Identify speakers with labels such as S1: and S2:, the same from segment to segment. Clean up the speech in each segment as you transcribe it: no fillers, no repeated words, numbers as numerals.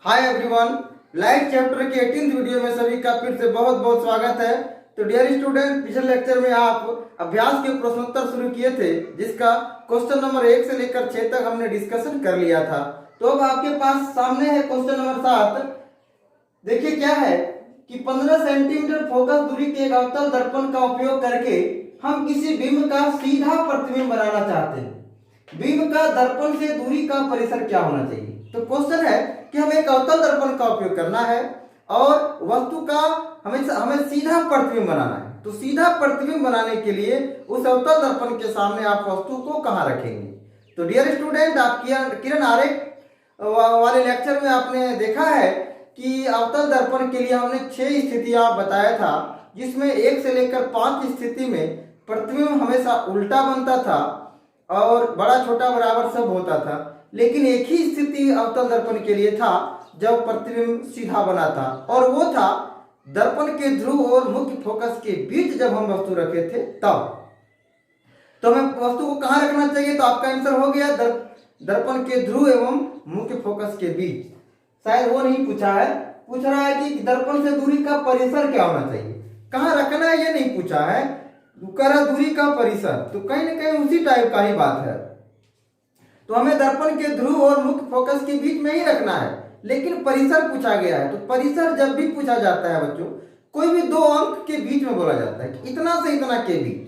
S1: Hi everyone, light chapter के 18th video में सभी का फिर से बहुत बहुत स्वागत है। तो डियर स्टूडेंट, पिछले लेक्चर में आप अभ्यास के प्रश्नोत्तर शुरू किए थे, जिसका क्वेश्चन नंबर 1 से लेकर 6 तक हमने डिस्कशन कर लिया था। तो अब आपके पास सामने है क्वेश्चन नंबर 7। देखिए क्या है कि 15 सेंटीमीटर फोकस दूरी के एक अवतल दर्पण का उपयोग करके हम किसी बिंब का सीधा प्रतिबिंब बनाना चाहते हैं। बिंब का दर्पण से दूरी का परिसर क्या होना चाहिए? तो क्वेश्चन है कि हमें एक अवतल दर्पण का उपयोग करना है और वस्तु का हमें सीधा प्रतिबिंब बनाना है। तो सीधा प्रतिबिंब बनाने के लिए उस अवतल दर्पण के सामने आप वस्तु को कहां रखेंगे? तो डियर स्टूडेंट, आप किरण आरेख वाले लेक्चर में आपने देखा है कि अवतल दर्पण के लिए हमने 6 स्थितियां बताया था, जिसमें 1 से लेकर 5 स्थिति में प्रतिबिंब हमेशा उल्टा बनता था और बड़ा छोटा बराबर सब होता था। लेकिन एक ही स्थिति अवतल दर्पण के लिए था जब प्रतिबिंब सीधा बना था, और वो था दर्पण के ध्रुव और मुख्य फोकस के बीच जब हम वस्तु रखे थे तब। तो हमें वस्तु को कहां रखना चाहिए? तो आपका आंसर हो गया दर्पण के ध्रुव एवं मुख्य फोकस के बीच। शायद वो नहीं पूछा है, पूछ रहा है कि दर्पण से दूरी का परिसर क्या होना चाहिए, कहां रखना है, ये नहीं पूछा है। दूरी का परिसर तो कहीं ना कहीं उसी टाइप का ही बात है। तो हमें दर्पण के ध्रुव और मुख्य फोकस के बीच में ही रखना है, लेकिन परिसर पूछा गया है। तो परिसर जब भी पूछा जाता है बच्चों, कोई भी 2 अंक के बीच में बोला जाता है कि इतना से इतना के बीच।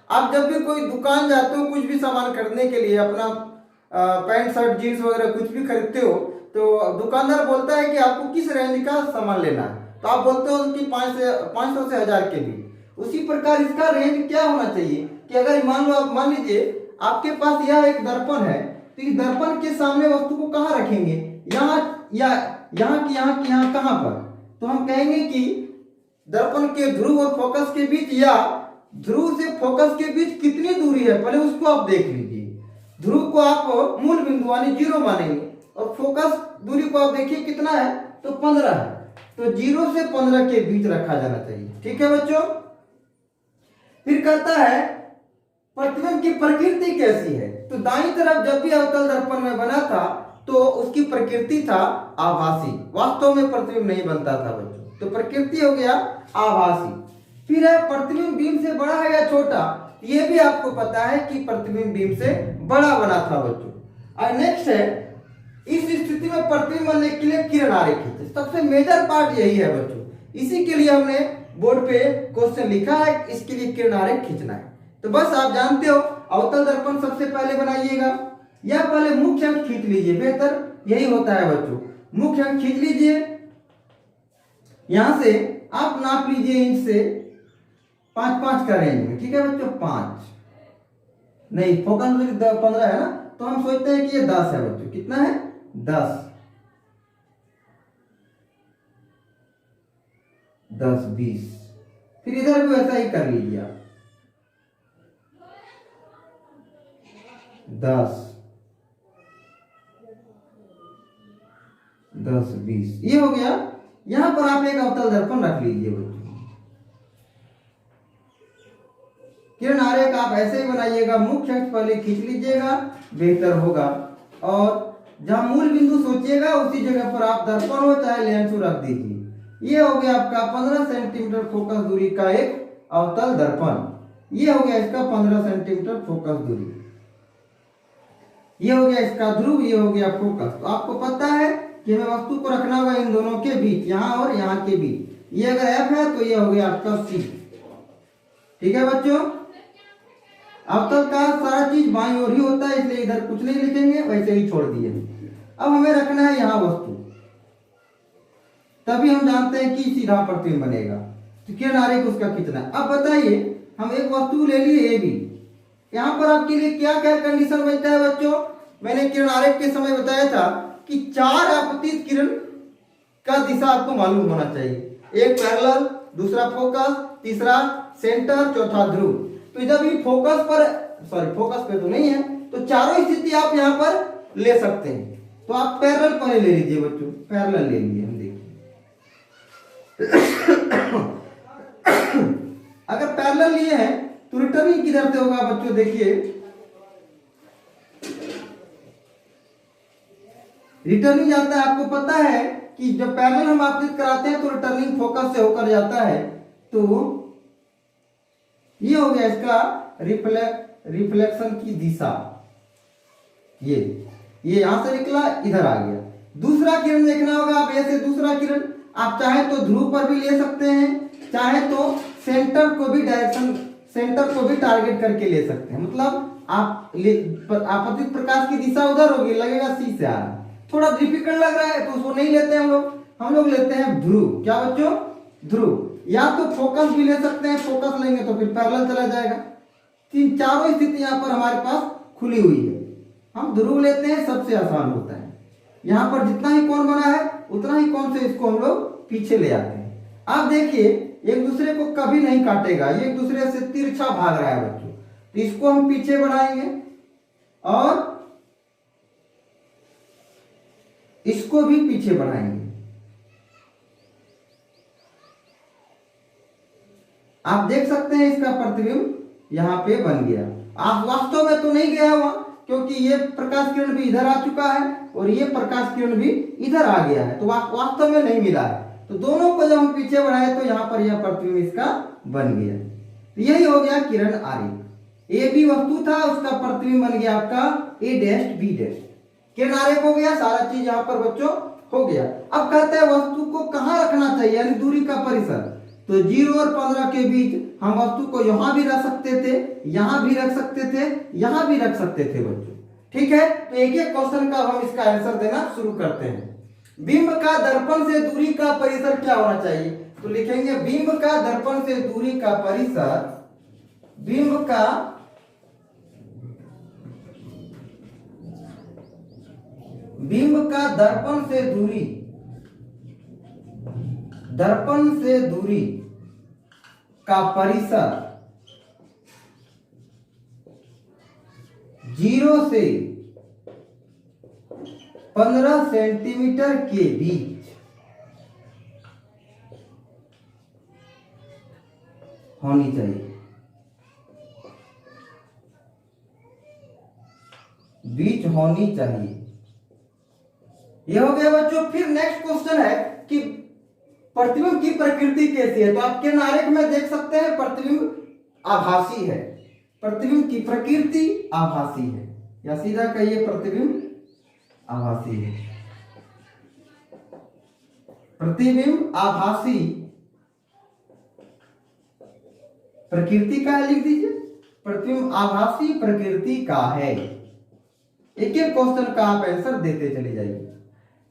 S1: आप जब भी कोई दुकान जाते हो कुछ भी सामान खरीदने के लिए, अपना पैंट शर्ट जीन्स वगैरह कुछ भी खरीदते हो, तो दुकानदार बोलता है कि आपको किस रेंज का सामान लेना है, तो आप बोलते हो कि 500 से 1000 के बीच। उसी प्रकार इसका रेंज क्या होना चाहिए कि अगर मान लीजिए आपके पास यह एक दर्पण है, तो इस दर्पण के सामने वस्तु को कहां रखेंगे? यहाँ कहां पर? तो हम कहेंगे कि दर्पण के ध्रुव और फोकस के बीच, या ध्रुव से फोकस के बीच कितनी दूरी है पहले उसको आप देख लीजिए। ध्रुव को आप मूल बिंदु यानी 0 मानेंगे और फोकस दूरी को आप देखिए कितना है, तो 15 है। तो 0 से 15 के बीच रखा जाना चाहिए। ठीक है बच्चों। फिर कहता है प्रतिबिंब की प्रकृति कैसी है? तो दाईं तरफ जब भी अवतल दर्पण में बना था तो उसकी प्रकृति था आभासी, वास्तव में प्रतिबिंब नहीं बनता था बच्चों। तो प्रकृति हो गया आभासी। फिर है प्रतिबिंब बीम से बड़ा है या छोटा? ये भी आपको पता है कि प्रतिबिंब बीम से बड़ा बना था बच्चों। और नेक्स्ट है इस स्थिति में प्रतिबिंब बनने के लिए किरण आरेख खींचे। सबसे मेजर पार्ट यही है बच्चों, इसी के लिए हमने बोर्ड पे क्वेश्चन लिखा है, इसके लिए किरण आरेख खींचना है। तो बस आप जानते हो अवतल दर्पण सबसे पहले बनाइएगा, या पहले मुख्य अंक खींच लीजिए, बेहतर यही होता है बच्चों। मुख्य अंक खींच लीजिए, यहां से आप नाप लीजिए इंच से 5-5 का रेंज में। ठीक है बच्चों, 5 नहीं, फोकस 15 है ना, तो हम सोचते हैं कि ये 10 है बच्चों। कितना है? 10, 20। फिर इधर भी वैसा ही कर लीजिए आप, 10, 20। ये हो गया। यहां पर आप एक अवतल दर्पण रख लीजिए बच्चों। किरण आरेख आप ऐसे ही बनाइएगा, मुख्य अक्ष पहले खींच लीजिएगा, बेहतर होगा। और जहां मूल बिंदु सोचिएगा उसी जगह पर आप दर्पण हो चाहे लेंस हो रख दीजिए। ये हो गया आपका 15 सेंटीमीटर फोकस दूरी का एक अवतल दर्पण। ये हो गया इसका 15 सेंटीमीटर फोकस दूरी। ये हो गया इसका ध्रुव, ये हो गया फोकस। तो आपको पता है कि हमें वस्तु को रखना होगा इन दोनों के बीच, यहां और यहां के बीच। ये अगर F है तो ये हो गया आपका C। ठीक है बच्चों, अवतल का सारा चीज बाईं ओर ही होता है, इसलिए इधर कुछ नहीं लिखेंगे, वैसे ही छोड़ दिए। अब हमें रखना है यहां वस्तु, तभी हम जानते हैं कि सीधा प्रतिबिंब बनेगा। तो किरण आरेख उसका खींचना है। अब बताइए, हम एक वस्तु ले लिए ए बी, यहां पर आपके लिए क्या क्या कंडीशन बनता है बच्चों? मैंने किरण आरेख के समय बताया था कि 4 आपतित किरण का दिशा आपको मालूम होना चाहिए। एक पैरेलल, दूसरा फोकस, तीसरा सेंटर, चौथा ध्रुव। तो जब ये फोकस पे तो नहीं है, तो चारों स्थिति आप यहां पर ले सकते हैं। तो आप पैरेलल पहले ले लीजिए बच्चों, पैरेलल ले लिए। हम देखिए अगर पैरेलल लिए हैं तो रिटर्निंग किधर से होगा बच्चों? देखिए रिटर्निंग जाता है, आपको पता है कि जब पैरेलल हम आपतित कराते हैं तो रिटर्निंग फोकस से होकर जाता है। तो ये हो गया इसका रिफ्लेक्शन की दिशा, ये यहां से निकला इधर आ गया। दूसरा किरण देखना होगा आप, ऐसे दूसरा किरण आप चाहे तो ध्रुव पर भी ले सकते हैं, चाहे तो सेंटर को भी टारगेट करके ले सकते हैं। मतलब आपतित प्रकाश की दिशा उधर होगी, लगेगा सी से आ रहा है, थोड़ा डिफिकल्ट लग रहा है तो उसको नहीं लेते हम लोग लेते हैं ध्रुव। क्या बच्चों? ध्रुव। या तो फोकस भी ले सकते हैं, फोकस लेंगे तो फिर पैरेलल चला जाएगा। तीन चारों स्थिति यहाँ पर हमारे पास खुली हुई है, हम ध्रुव लेते हैं, सबसे आसान होता है। यहाँ पर जितना ही कोण बना है उतना ही कोण से इसको हम लोग पीछे ले आते हैं। आप देखिए एक दूसरे को कभी नहीं काटेगा, ये एक दूसरे से तिरछा भाग रहा है बच्चों, तो इसको हम पीछे बढ़ाएंगे और इसको भी पीछे बढ़ाएंगे। आप देख सकते हैं इसका प्रतिबिंब यहां पे बन गया। आप वास्तव में तो नहीं गया हुआ, क्योंकि ये प्रकाश किरण भी इधर आ चुका है और ये प्रकाश किरण भी इधर आ गया है, तो वास्तव में नहीं मिला है। तो दोनों को जब हम पीछे बढ़ाए तो यहाँ पर यह प्रतिबिंब इसका बन गया। तो यही हो गया किरण आरेख। ए बी वस्तु था, उसका प्रतिबिंब बन गया आपका ए डैश बी डैश। किरण आरेख हो गया, सारा चीज यहाँ पर बच्चों हो गया। अब कहते हैं वस्तु को कहाँ रखना चाहिए, यानी दूरी का परिसर। तो 0 और 15 के बीच हम वस्तु को यहां भी रख सकते थे, यहां भी रख सकते थे, यहां भी रख सकते थे बच्चों। ठीक है, तो एक एक क्वेश्चन का हम इसका आंसर देना शुरू करते हैं। बिंब का दर्पण से दूरी का परिसर क्या होना चाहिए? तो लिखेंगे बिंब का दर्पण से दूरी का परिसर, बिंब का दर्पण से दूरी, दर्पण से दूरी का परिसर 0 से 15 सेंटीमीटर के बीच होनी चाहिए, बीच होनी चाहिए। यह हो गया बच्चों। फिर नेक्स्ट क्वेश्चन है कि प्रतिबिंब की प्रकृति कैसी है? तो आप किरण आरेख में देख सकते हैं प्रतिबिंब आभासी है, प्रतिबिंब की प्रकृति आभासी है, या सीधा कहिए प्रतिबिंब आभासी है। प्रतिबिंब आभासी प्रकृति का है, लिख दीजिए प्रतिबिंब आभासी प्रकृति का है। एक एक क्वेश्चन का आप आंसर देते चले जाइए।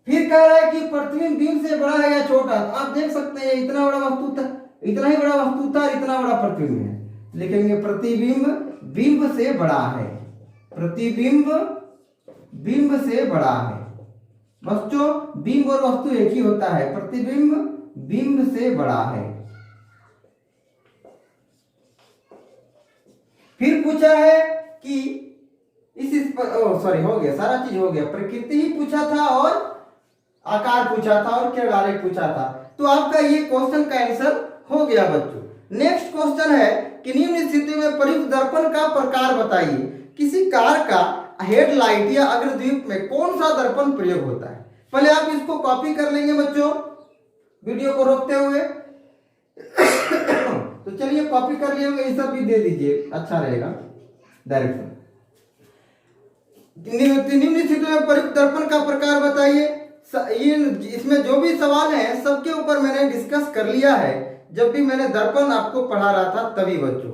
S1: फिर कह रहा है कि प्रतिबिंब बिंब से बड़ा है या छोटा? तो आप देख सकते हैं इतना बड़ा वस्तु था, इतना ही बड़ा वस्तु था, इतना बड़ा प्रतिबिंब है। लिखेंगे प्रतिबिंब बिंब से बड़ा है, प्रतिबिंब बिंब से बड़ा है। बच्चों बिंब और वस्तु एक ही होता है, प्रतिबिंब बिंब से बड़ा है। फिर पूछा है कि सॉरी हो गया, सारा चीज हो गया। प्रकृति ही पूछा था और आकार पूछा था और किरण आरेख पूछा था। तो आपका ये क्वेश्चन का आंसर हो गया बच्चों। नेक्स्ट क्वेश्चन है कि निम्न स्थिति में प्रयुक्त दर्पण का प्रकार बताइए। किसी कार का हेडलाइट या अग्रदीप में कौन सा दर्पण प्रयोग होता है? पहले आप इसको कॉपी कर लेंगे बच्चों, वीडियो को रोकते हुए। तो चलिए कॉपी कर लिए, ये सब भी दे दीजिए, अच्छा रहेगा डायरेक्शन। निम्न स्थिति में प्रयुक्त दर्पण का प्रकार बताइए। इसमें जो भी सवाल है सबके ऊपर मैंने डिस्कस कर लिया है, जब भी मैंने दर्पण आपको पढ़ा रहा था तभी बच्चों।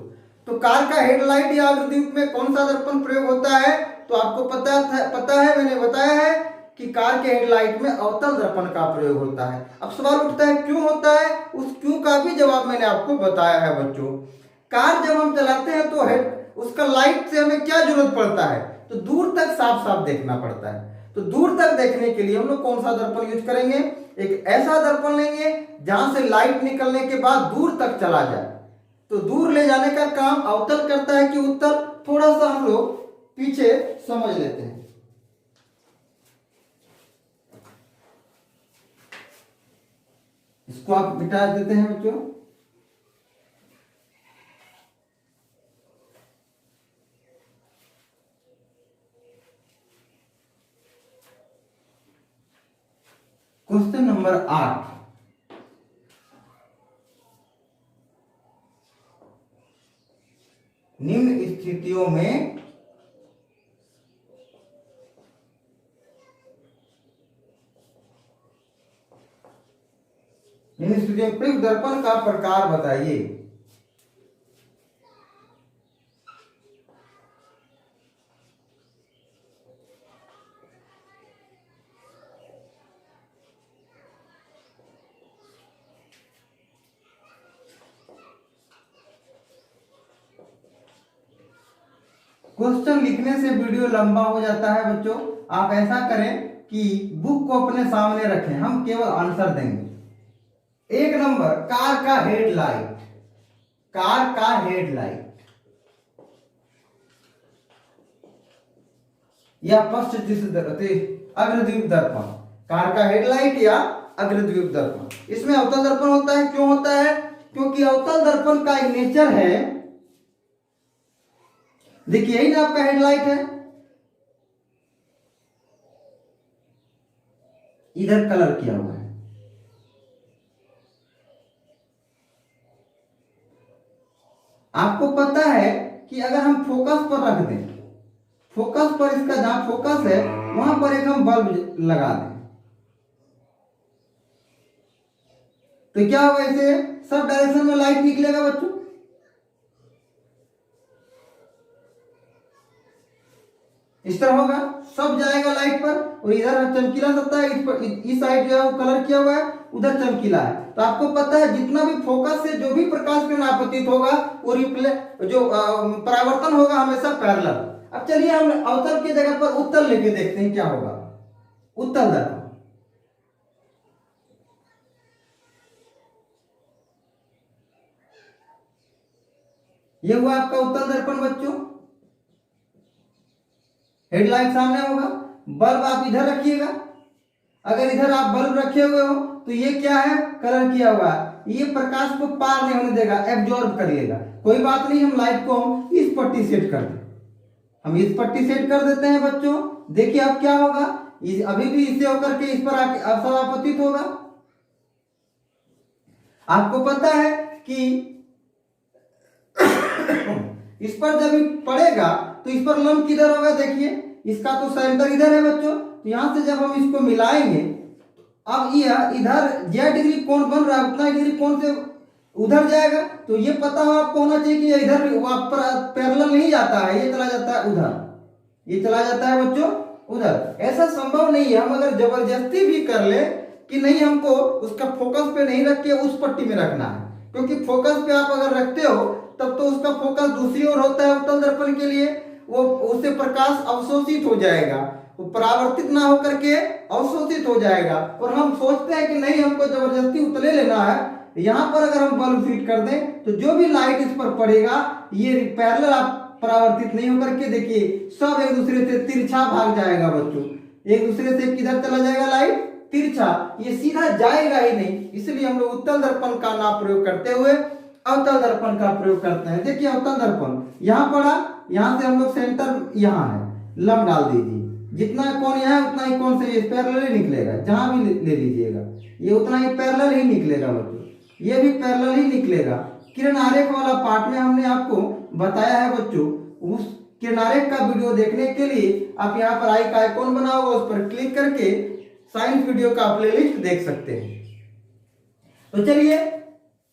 S1: तो कार का हेडलाइट या अग्रदीप में कौन सा दर्पण प्रयोग होता है? तो आपको पता है मैंने बताया है कि कार के हेडलाइट में अवतल दर्पण का प्रयोग होता है। अब सवाल उठता है क्यों होता है? उस क्यों का भी जवाब मैंने आपको बताया है बच्चों। कार जब हम चलाते हैं तो उसका लाइट से हमें क्या जरूरत पड़ता है? तो दूर तक साफ साफ देखना पड़ता है। तो दूर तक देखने के लिए हम लोग कौन सा दर्पण यूज करेंगे? एक ऐसा दर्पण लेंगे जहां से लाइट निकलने के बाद दूर तक चला जाए। तो दूर ले जाने का काम अवतल करता है कि उत्तल? थोड़ा सा हम लोग पीछे समझ लेते हैं। इसको आप मिटा देते हैं बच्चों। क्वेश्चन नंबर 8, निम्न स्थितियों में प्रयुक्त दर्पण का प्रकार बताइए। क्वेश्चन लिखने से वीडियो लंबा हो जाता है बच्चों। आप ऐसा करें कि बुक को अपने सामने रखें, हम केवल आंसर देंगे। 1 नंबर, कार का हेडलाइट। कार का हेडलाइट या पश्च दृश्य अग्रद्वीप दर्पण। कार का हेडलाइट या अग्रद्वीप दर्पण। इसमें अवतल दर्पण होता है। क्यों होता है? क्योंकि अवतल दर्पण का एक नेचर है, देखिए यही ना आपका हेडलाइट है, इधर कलर किया हुआ है। आपको पता है कि अगर हम फोकस पर रख दें, फोकस पर, इसका जहां फोकस है वहां पर एक हम बल्ब लगा दें, तो क्या होगा? इसे सब डायरेक्शन में लाइट निकलेगा बच्चों। इस तरह होगा, सब जाएगा लाइट पर, और इधर चमकीला सत्ता है, इस पर, इस साइड जो है वो कलर किया हुआ है, उधर चमकीला है। तो आपको पता है जितना भी फोकस से जो भी प्रकाश किरण आपतित होगा वो जो परावर्तन होगा हमेशा पैरेलल। अब चलिए हम अवतल की जगह पर उत्तल लेके देखते हैं क्या होगा। उत्तल दर्पण, ये हुआ आपका उत्तल दर्पण बच्चों। हेडलाइट सामने होगा, बल्ब आप इधर रखिएगा। अगर इधर आप बल्ब रखे हुए हो तो ये क्या है? कलर किया हुआ है, ये प्रकाश को पार नहीं होने देगा, एब्जॉर्ब कर लेगा। कोई बात नहीं, हम लाइट को हम इस पट्टी सेट कर दें, हम इस पट्टी सेट कर देते हैं बच्चों। देखिए अब क्या होगा, अभी भी इससे होकर के इस पर आके अब सब आपतित होगा। आपको पता है कि इस पर जब पड़ेगा तो इस पर लंब किधर होगा? देखिए इसका तो सेंटर इधर है बच्चों, तो यहां से जब हम इसको मिलाएंगे, अब ये इधर जेड डिग्री कोण बन रहा है, उतना डिग्री कोण से उधर जाएगा। तो ये पता हो आपको होना चाहिए कि ये इधर पैरेलल नहीं जाता है, ये चला जाता है उधर, ये चला जाता है बच्चों उधर। ऐसा संभव नहीं है। हम अगर जबरदस्ती भी कर ले कि नहीं, हमको उसका फोकस पे नहीं रख के उस पट्टी में रखना है, क्योंकि फोकस पे आप अगर रखते हो तब तो उसका फोकस दूसरी ओर होता है उत्तल दर्पण के लिए, वो उससे प्रकाश अवशोषित हो जाएगा, वो परावर्तित ना होकर के अवशोषित हो जाएगा। और हम सोचते हैं कि नहीं, हमको जबरदस्ती उतले लेना है। यहां पर अगर हम बल्ब फिट कर दें तो जो भी लाइट इस पर पड़ेगा ये पैरेलल आप परावर्तित नहीं होकर के, देखिए सब एक दूसरे से तिरछा भाग जाएगा बच्चों। एक दूसरे से किधर चला जाएगा? लाइट तिरछा, ये सीधा जाएगा ही नहीं। इसलिए हम लोग उत्तल दर्पण का ना प्रयोग करते हुए अवतल दर्पण का प्रयोग करते हैं। देखिए अवतल दर्पण यहां पड़ा, यहां से हम लोग सेंटर यहां है, लंब डाल दीजिए, जितना कोण यहाँ है उतना ही कोण से ये पैरेलल ही निकलेगा। जहां भी ले लीजिएगा ये उतना ही पैरेलल ही निकलेगा बच्चों, ये भी पैरेलल ही निकलेगा। किरण आरेख वाला पार्ट में हमने आपको बताया है बच्चों, उस किरण आरेख का वीडियो देखने के लिए आप यहाँ पर आई का आइकॉन बना होगा, उस पर क्लिक करके साइंस वीडियो का प्लेलिस्ट देख सकते हैं। तो चलिए,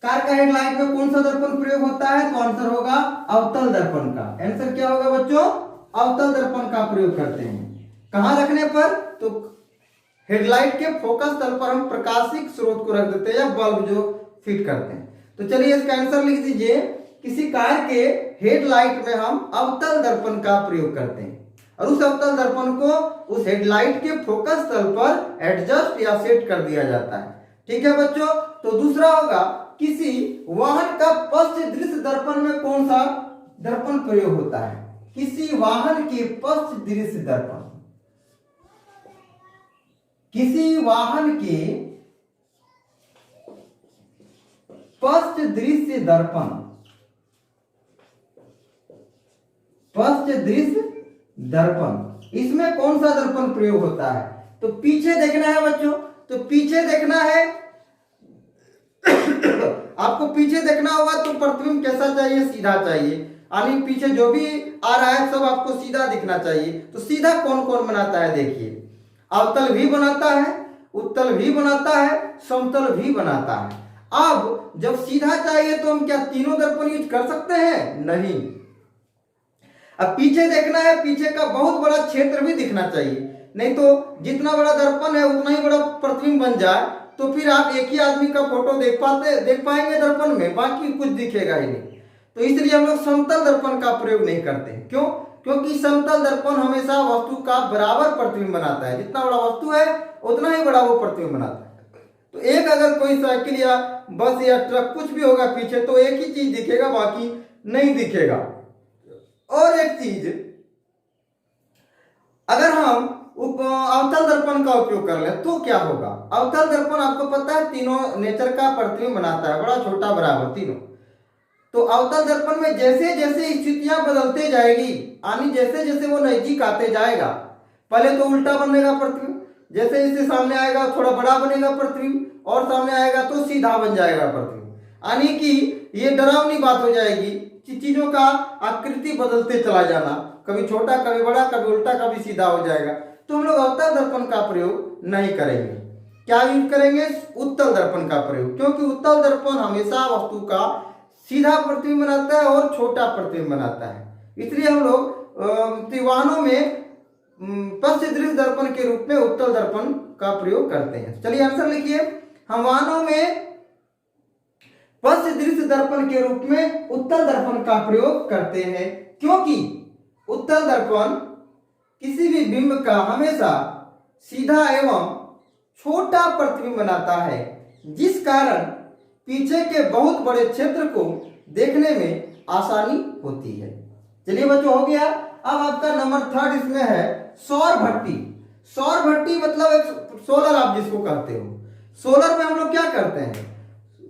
S1: कार का हेडलाइट में कौन सा दर्पण प्रयोग होता है? तो आंसर होगा अवतल दर्पण का। आंसर क्या होगा बच्चों? अवतल दर्पण का प्रयोग करते हैं। कहां रखने पर? तो हेडलाइट के फोकस तल पर हम प्रकाशिक स्रोत को रख देते हैं या बल्ब जो फिट करते हैं। तो चलिए इसका आंसर लिख दीजिए, किसी कार के हेडलाइट में हम अवतल दर्पण का प्रयोग करते हैं और उस अवतल दर्पण को उस हेडलाइट के फोकस तल पर एडजस्ट या सेट कर दिया जाता है। ठीक है बच्चों। तो दूसरा होगा, किसी वाहन का पश्च दृश्य दर्पण में कौन सा दर्पण प्रयोग होता है? किसी वाहन के पश्च दृश्य दर्पण, किसी वाहन के पश्च दृश्य दर्पण, पश्च दृश्य दर्पण, इसमें कौन सा दर्पण प्रयोग होता है? तो पीछे देखना है बच्चों, तो पीछे देखना है आपको पीछे देखना होगा तो प्रतिबिंब कैसा चाहिए, सीधा चाहिए, यानी पीछे जो भी आ रहा है सब आपको सीधा दिखना चाहिए। तो सीधा कौन कौन बनाता है, देखिए अवतल भी बनाता है, उत्तल भी बनाता है, समतल भी बनाता है। अब जब सीधा चाहिए तो हम क्या तीनों दर्पण यूज कर सकते हैं? नहीं। अब पीछे देखना है, पीछे का बहुत बड़ा क्षेत्र भी दिखना चाहिए, नहीं तो जितना बड़ा दर्पण है उतना ही बड़ा प्रतिबिंब बन जाए तो फिर आप एक ही आदमी का फोटो देख पाएंगे दर्पण में, बाकी कुछ दिखेगा ही नहीं। तो इसलिए हम लोग समतल दर्पण का प्रयोग नहीं करते हैं। क्यों? क्योंकि समतल दर्पण हमेशा वस्तु का बराबर प्रतिबिंब बनाता है, जितना बड़ा वस्तु है उतना ही बड़ा वो प्रतिबिंब बनाता है। तो एक अगर कोई साइकिल या बस या ट्रक कुछ भी होगा पीछे तो एक ही चीज दिखेगा, बाकी नहीं दिखेगा। और एक चीज, अगर हम अवतल दर्पण का उपयोग कर ले तो क्या होगा? अवतल दर्पण आपको पता है तीनों नेचर का प्रतिबिंब बनाता है, बड़ा छोटा बराबर तीनों। तो अवतल दर्पण में जैसे जैसे स्थितियां बदलते जाएगी, यानी जैसे जैसे वो नजदीक आते जाएगा, पहले तो उल्टा बनेगा प्रतिबिंब, जैसे जैसे सामने आएगा थोड़ा बड़ा बनेगा प्रतिबिंब, और सामने आएगा तो सीधा बन जाएगा प्रतिबिंब। यानी कि ये डरावनी बात हो जाएगी, चीजों का आकृति बदलते चला जाना, कभी छोटा कभी बड़ा कभी उल्टा कभी सीधा हो जाएगा। तो हम लोग अवतल दर्पण का प्रयोग नहीं करेंगे, क्या यूज करेंगे? उत्तल दर्पण का प्रयोग, क्योंकि उत्तल दर्पण हमेशा वस्तु का सीधा प्रतिबिंब बनाता है और छोटा प्रतिबिंब बनाता है। इसलिए हम लोग वाहनों में पश्च दृश्य दर्पण के रूप में उत्तल दर्पण का प्रयोग करते हैं। चलिए आंसर लिखिए, हम वाहनों में पश्च दृश्य दर्पण के रूप में उत्तल दर्पण का प्रयोग करते हैं, क्योंकि उत्तल दर्पण किसी भी बिंब का हमेशा सीधा एवं छोटा प्रतिबिंब बनाता है, जिस कारण पीछे के बहुत बड़े क्षेत्र को देखने में आसानी होती है। चलिए बच्चों हो गया। अब आपका नंबर 3 इसमें है सौर भट्टी। सौर भट्टी मतलब एक सोलर, आप जिसको कहते हो। सोलर में हम लोग क्या करते हैं,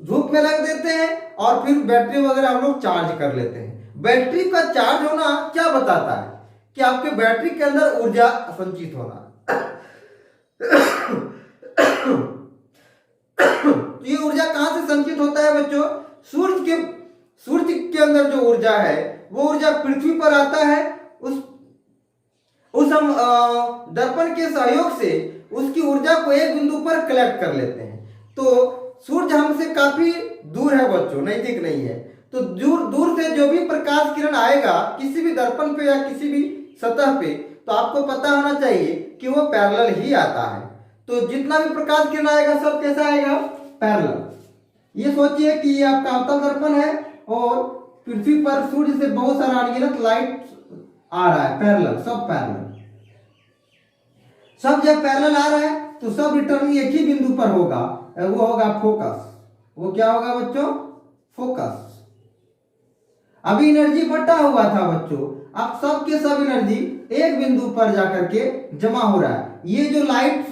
S1: धूप में रख देते हैं और फिर बैटरी वगैरह हम लोग चार्ज कर लेते हैं। बैटरी का चार्ज होना क्या बताता है कि आपके बैटरी के अंदर ऊर्जा संचित होना। तो ये ऊर्जा कहां से संचित होता है बच्चों? सूर्य के अंदर जो ऊर्जा है वो ऊर्जा पृथ्वी पर आता है, उस हम दर्पण के सहयोग से उसकी ऊर्जा को एक बिंदु पर कलेक्ट कर लेते हैं। तो सूर्य हमसे काफी दूर है बच्चों, नजदीक नहीं है। तो दूर से जो भी प्रकाश किरण आएगा किसी भी दर्पण पे या किसी भी सतह पे, तो आपको पता होना चाहिए कि वो पैरेलल ही आता है। तो जितना भी प्रकाश किरण आएगा सब कैसा आएगा? पैरेलल। ये सोचिए कि ये आपका अवतल दर्पण है और पृथ्वी पर सूर्य से बहुत सारा अनगिनत लाइट आ रहा है, पैरेलल, सब पैरेलल। सब जब पैरेलल आ रहा है तो सब रिटर्निंग एक ही बिंदु पर होगा, वो होगा फोकस। वो क्या होगा बच्चों? फोकस। अभी एनर्जी बटा हुआ था बच्चों, अब सब के सब एनर्जी एक बिंदु पर जाकर के जमा हो रहा है। ये जो लाइट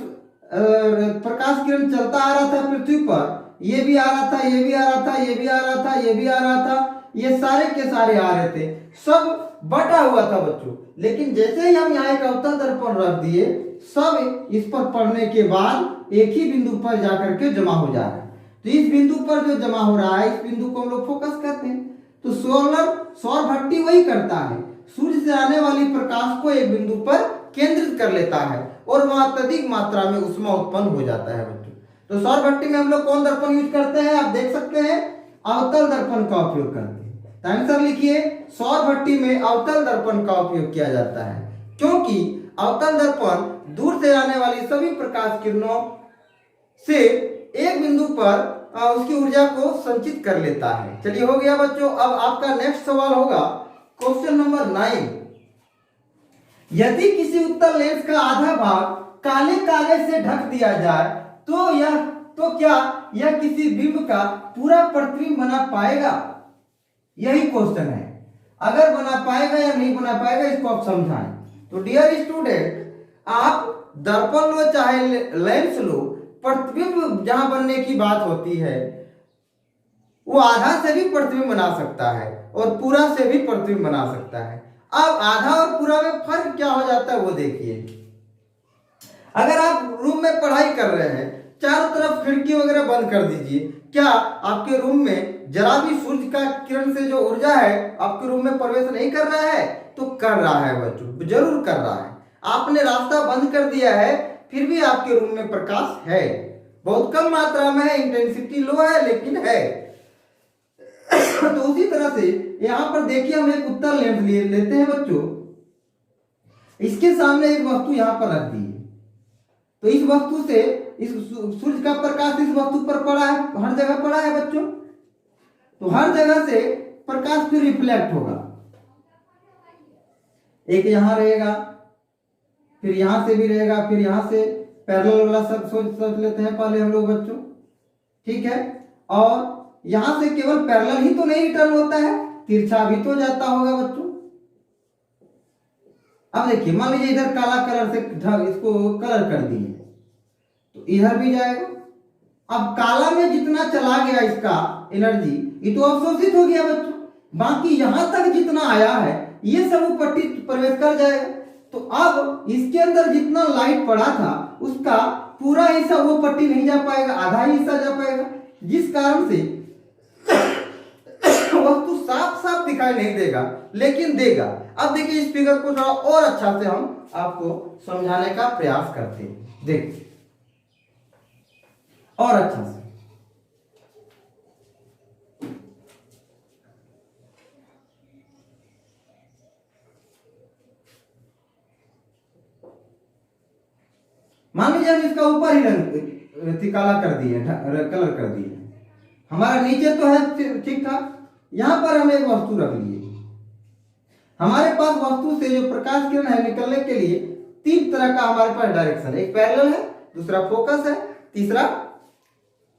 S1: प्रकाश किरण चलता आ रहा था पृथ्वी पर, ये भी आ रहा था, ये भी आ रहा था, ये भी आ रहा था, ये भी आ रहा था, ये सारे के सारे आ रहे थे, सब बटा हुआ था बच्चों। लेकिन जैसे ही हम यहाँ एक अवतल दर्पण रख दिए, सब इस पर पड़ने के बाद एक ही बिंदु पर जाकर के जमा हो जा रहा है। तो इस बिंदु पर जो जमा हो रहा है, इस बिंदु को हम लोग फोकस कहते हैं। तो सौर भट्टी वही करता है, सूर्य से आने वाली प्रकाश को एक बिंदु पर केंद्रित कर लेता है और वहां अत्यधिक मात्रा में ऊष्मा उत्पन्न हो जाता है बच्चों। तो सौर भट्टी में हम लोग कौन दर्पण यूज करते हैं? आप देख सकते हैं, अवतल दर्पण का उपयोग करते हैं। तो आंसर लिखिए, सौर भट्टी में अवतल दर्पण का उपयोग किया जाता है, क्योंकि अवतल दर्पण दूर से आने वाली सभी प्रकाश किरणों से एक बिंदु पर उसकी ऊर्जा को संचित कर लेता है। चलिए हो गया बच्चों। अब आपका नेक्स्ट सवाल होगा क्वेश्चन नंबर 9। यदि किसी उत्तल लेंस का आधा भाग काले काले से ढक दिया जाए तो क्या यह किसी बिंब का पूरा प्रतिबिंब बना पाएगा? यही क्वेश्चन है। अगर बना पाएगा या नहीं बना पाएगा इसको आप समझाएं। तो डियर स्टूडेंट, आप दर्पण लो चाहे लेंस लो, प्रतिबिंब जहां बनने की बात होती है वो आधा से भी प्रतिबिंब बना सकता है और पूरा से भी प्रतिबिंब बना सकता है। अब आधा और पूरा में फर्क क्या हो जाता है वो देखिए। अगर आप रूम में पढ़ाई कर रहे हैं, चारों तरफ खिड़की वगैरह बंद कर दीजिए। क्या आपके रूम में जरा भी सूर्य का किरण से जो ऊर्जा है आपके रूम में प्रवेश नहीं कर रहा है? तो कर रहा है बच्चों, जरूर कर रहा है। आपने रास्ता बंद कर दिया है फिर भी आपके रूम में प्रकाश है, बहुत कम मात्रा में है, इंटेंसिटी लो है लेकिन है। तो उसी तरह से यहां पर देखिए हम एक उत्तल लेंस लेते हैं बच्चों, इसके सामने एक वस्तु यहां पर रख दी है, तो इस वस्तु से इस सूर्य का प्रकाश इस वस्तु पर पड़ा है, हर जगह पड़ा है बच्चों, तो हर जगह से प्रकाश फिर रिफ्लेक्ट होगा। एक यहां रहेगा, फिर यहां से भी रहेगा, फिर यहां से पैरेलल वाला सब सोच लेते हैं पहले हम लोग बच्चों, ठीक है। और यहां से केवल पैरेलल ही तो नहीं रिटर्न होता है, तिरछा भी तो जाता होगा बच्चों। अब देखिए मान लीजिए इधर काला कलर से इसको कलर कर दिए तो इधर भी जाएगा। अब काला में जितना चला गया इसका एनर्जी ये तो अवशोषित हो गया बच्चों, बाकी यहां तक जितना आया है ये सब वो पट्टी प्रवेश कर जाएगा। तो अब इसके अंदर जितना लाइट पड़ा था उसका पूरा हिस्सा वो पट्टी नहीं जा पाएगा, आधा ही हिस्सा जा पाएगा, जिस कारण से वस्तु साफ साफ दिखाई नहीं देगा लेकिन देगा। अब देखिए इस फिगर को थोड़ा और अच्छा से हम आपको समझाने का प्रयास करते हैं, देखिए और अच्छा से। मान लीजिए हम इसका ऊपर ही रंग काला कर दिए, कलर कर दिए, हमारा नीचे तो है ठीक ठाक, यहां पर हम एक वस्तु रख लिए। हमारे पास वस्तु से जो प्रकाश किरण है निकलने के लिए तीन तरह का हमारे पास डायरेक्शन है, एक पैरेलल है, दूसरा फोकस है, तीसरा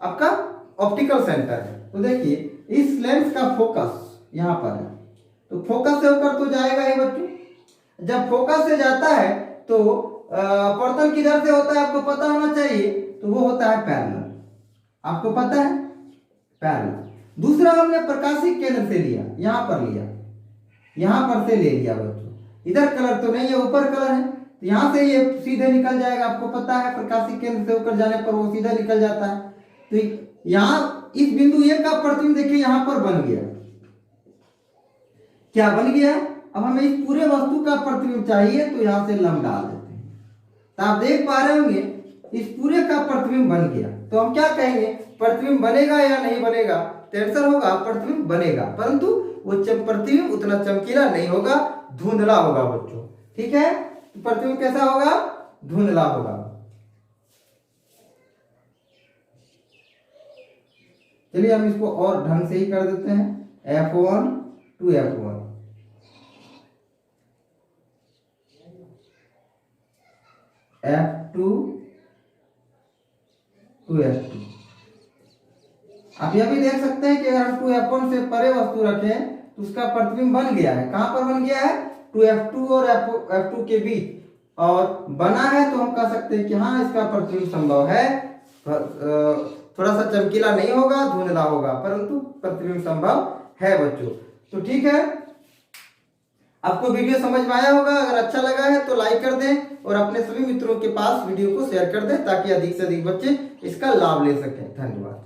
S1: आपका ऑप्टिकल सेंटर है। तो देखिए इस लेंस का फोकस यहां पर है, तो फोकस से होकर तो जाएगा ही बच्चों। जब फोकस से जाता है तो पवर्तन किधर से होता है आपको पता होना चाहिए, तो वो होता है पैरेलल, आपको पता है पैरेलल। दूसरा हमने प्रकाशिक केंद्र से लिया, यहां पर लिया, यहां पर से ले लिया बच्चों, इधर कलर तो नहीं है ऊपर कलर है, तो यहां से ये सीधे निकल जाएगा, आपको पता है प्रकाशिक केंद्र से होकर जाने पर वो सीधा निकल जाता है। तो यहां इस बिंदु ए का प्रतिबिंब देखिए यहां पर बन गया, क्या बन गया। अब हमें इस पूरे वस्तु का प्रतिबिंब चाहिए तो यहां से लंब डाल देते हैं, तो आप देख पा रहे होंगे इस पूरे का प्रतिबिंब बन गया। तो हम क्या कहेंगे, प्रतिबिंब बनेगा या नहीं बनेगा? तो आंसर होगा प्रतिबिंब बनेगा, परंतु वो प्रतिबिंब उतना चमकीला नहीं होगा, धुंधला होगा बच्चों, ठीक है। तो प्रतिबिंब कैसा होगा? धुंधला होगा। चलिए हम इसको और ढंग से ही कर देते हैं, F1 to F1, F2 to F2। आप यह भी देख सकते हैं कि अगर हम 2F1 से परे वस्तु रखें तो उसका प्रतिबिंब बन गया है। कहां पर बन गया है? 2F2 और F2 के बीच, और बना है तो हम कह सकते हैं कि हाँ इसका प्रतिबिंब संभव है। थोड़ा सा चमकीला नहीं होगा, धुंधला होगा, परंतु प्रतिबिंब संभव है बच्चों। तो ठीक है, आपको वीडियो समझ में आया होगा। अगर अच्छा लगा है तो लाइक कर दें और अपने सभी मित्रों के पास वीडियो को शेयर कर दें ताकि अधिक से अधिक बच्चे इसका लाभ ले सकें। धन्यवाद।